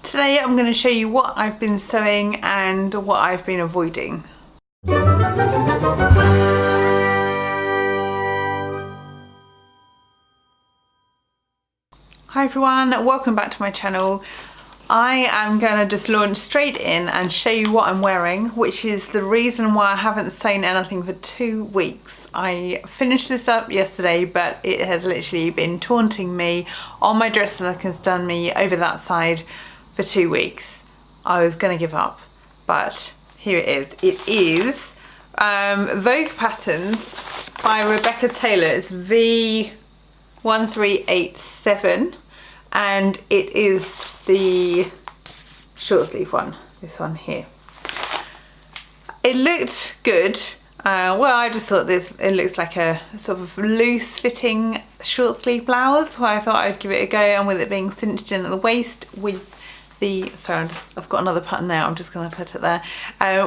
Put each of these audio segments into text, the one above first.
Today I'm going to show you what I've been sewing and what I've been avoiding. Hi everyone, welcome back to my channel. I am going to just launch straight in and show you what I'm wearing, which is the reason why I haven't sewn anything for 2 weeks. I finished this up yesterday, but it has literally been taunting me on my dress and has done me over that side for 2 weeks. I was going to give up, but here it is. It is Vogue Patterns by Rebecca Taylor. It's V1387 and it is the short sleeve one, this one here. It looked good. Well, I just thought it looks like a sort of loose fitting short sleeve blouse, so I thought I'd give it a go, and with it being cinched in at the waist with the, sorry, I've got another pattern there, I'm just going to put it there,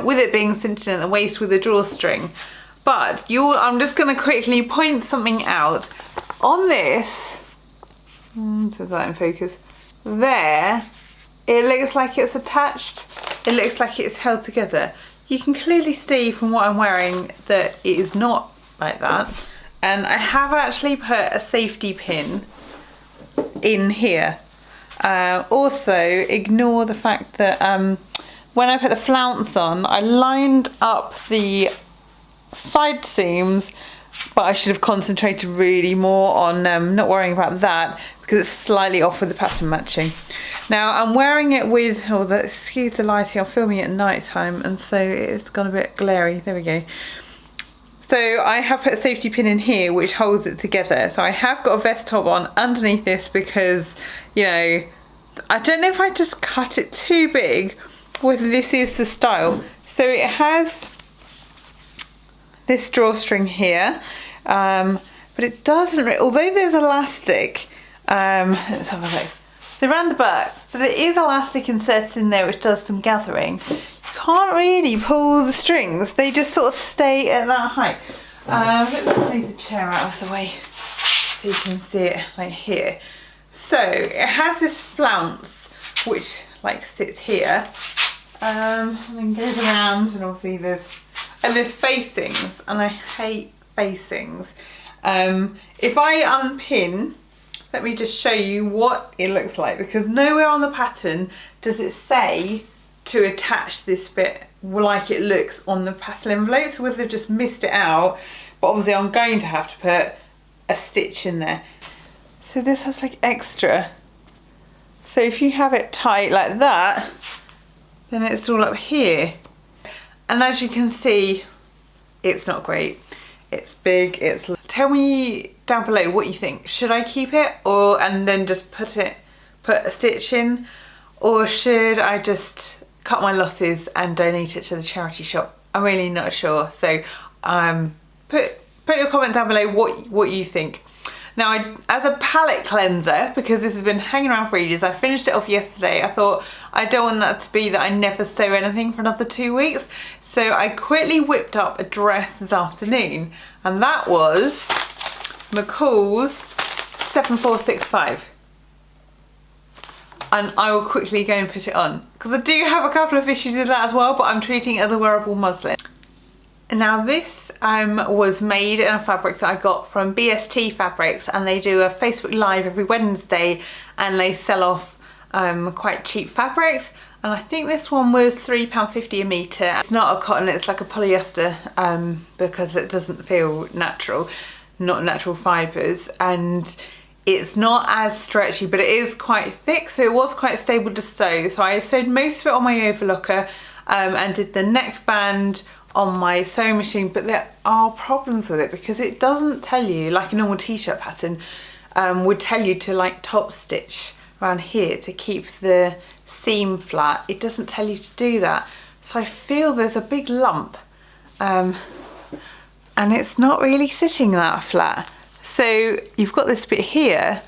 with it being cinched in at the waist with a drawstring. But I'm just going to quickly point something out. On this, so that in focus, there, it looks like it's attached, it looks like it's held together. You can clearly see from what I'm wearing that it is not like that, and I have actually put a safety pin in here. Also, ignore the fact that when I put the flounce on, I lined up the side seams, but I should have concentrated really more on not worrying about that, because it's slightly off with the pattern matching. Now I'm wearing it with, excuse the lighting, I'm filming it at night time and so it's gone a bit glary. There we go. So I have put a safety pin in here which holds it together. So I have got a vest top on underneath this because, you know, I don't know if I just cut it too big, whether this is the style. So it has this drawstring here, but it doesn't, although there's elastic, let's have a look. So around the back, so there is elastic inserted in there which does some gathering. You can't really pull the strings, they just sort of stay at that height. Let me move the chair out of the way so you can see it like here. So it has this flounce which like sits here, and then goes around, and obviously there's facings, and I hate facings. If I unpin, let me just show you what it looks like, because nowhere on the pattern does it say to attach this bit like it looks on the pattern envelope, so whether they've just missed it out, but obviously I'm going to have to put a stitch in there. So this has like extra, so if you have it tight like that, then it's all up here, and as you can see, it's not great. It's big, tell me down below what you think. Should I keep it and then just put a stitch in, or should I just cut my losses and donate it to the charity shop? I'm really not sure. So put your comment down below what you think. Now, as a palette cleanser, because this has been hanging around for ages, I finished it off yesterday. I thought I don't want that to be that I never sew anything for another 2 weeks. So I quickly whipped up a dress this afternoon, and that was McCalls 7465. And I will quickly go and put it on, because I do have a couple of issues with that as well, but I'm treating it as a wearable muslin. Now this was made in a fabric that I got from BST Fabrics, and they do a Facebook Live every Wednesday and they sell off quite cheap fabrics, and I think this one was £3.50 a metre. It's not a cotton, it's like a polyester, because it doesn't feel natural, not natural fibres, and it's not as stretchy, but it is quite thick, so it was quite stable to sew. So I sewed most of it on my overlocker and did the neckband on my sewing machine, but there are problems with it because it doesn't tell you, like a normal t-shirt pattern would tell you to like top stitch around here to keep the seam flat. It doesn't tell you to do that, so I feel there's a big lump and it's not really sitting that flat. So you've got this bit here,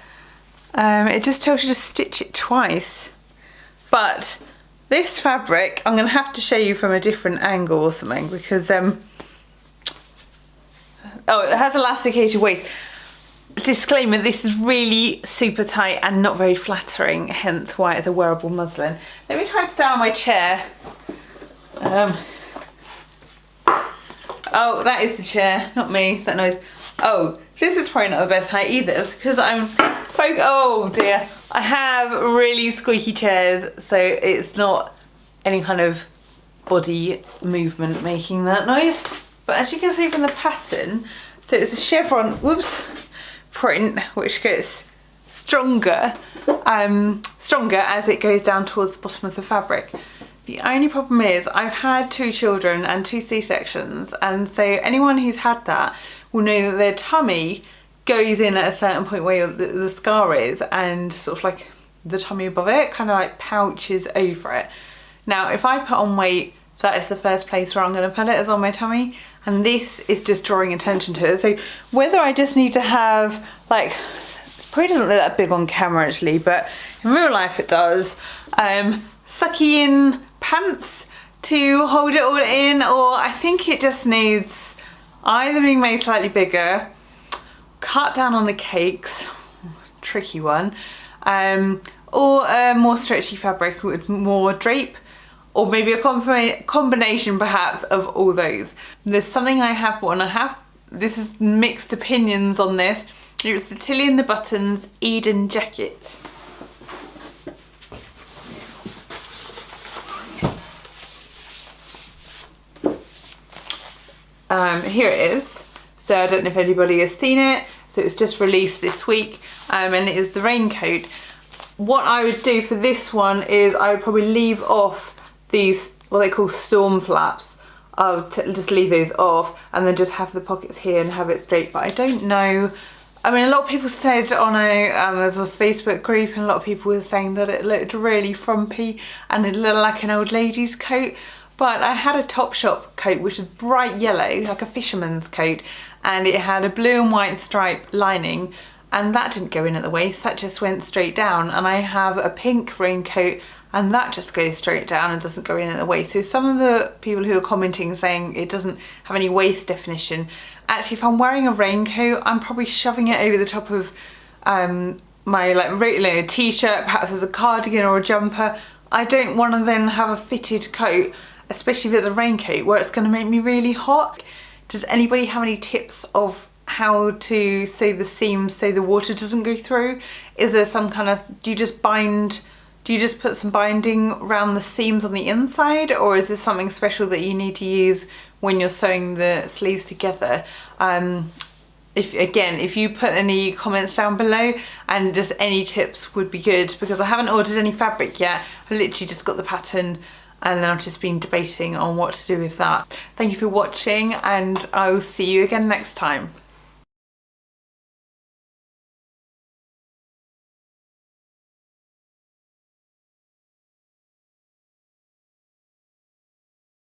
it just tells you to stitch it twice, but this fabric, I'm going to have to show you from a different angle or something, because oh, it has elasticated waist. disclaimer, this is really super tight and not very flattering, hence why it's a wearable muslin. Let me try to stand on my chair. Oh, that is the chair, not me, that noise. Oh, this is probably not the best height either because oh dear. I have really squeaky chairs, so it's not any kind of body movement making that noise. But as you can see from the pattern, so it's a chevron, whoops, print, which gets stronger as it goes down towards the bottom of the fabric. The only problem is I've had 2 children and 2 C-sections, and so anyone who's had that will know that their tummy goes in at a certain point where the scar is, and sort of like the tummy above it kind of like pouches over it. Now if I put on weight, that is the first place where I'm going to put it, is on my tummy, and this is just drawing attention to it. So whether I just need to have, like, it probably doesn't look that big on camera actually, but in real life it does, sucky in pants to hold it all in, or I think it just needs either being made slightly bigger, cut down on the cakes, tricky one, or a more stretchy fabric with more drape, or maybe a combination perhaps of all those. There's something I have bought, and this is mixed opinions on this. It's the Tilly and the Buttons Eden jacket. Here it is. So I don't know if anybody has seen it. So it was just released this week, and it is the Raincoat. What I would do for this one is I would probably leave off these, what they call storm flaps. I'll just leave those off and then just have the pockets here and have it straight. But I don't know. I mean, a lot of people said on there's a Facebook group, and a lot of people were saying that it looked really frumpy and it looked like an old lady's coat. But I had a Topshop coat which was bright yellow, like a fisherman's coat, and it had a blue and white stripe lining, and that didn't go in at the waist, that just went straight down. And I have a pink raincoat, and that just goes straight down and doesn't go in at the waist. So some of the people who are commenting saying it doesn't have any waist definition, actually if I'm wearing a raincoat, I'm probably shoving it over the top of my like t-shirt, perhaps as a cardigan or a jumper. I don't want to then have a fitted coat, especially if it's a raincoat, where it's going to make me really hot. Does anybody have any tips of how to sew the seams so the water doesn't go through? Is there some kind of, do you just put some binding around the seams on the inside, or is this something special that you need to use when you're sewing the sleeves together? If you put any comments down below, and just any tips would be good, because I haven't ordered any fabric yet. I literally just got the pattern, and then I've just been debating on what to do with that. Thank you for watching, and I will see you again next time.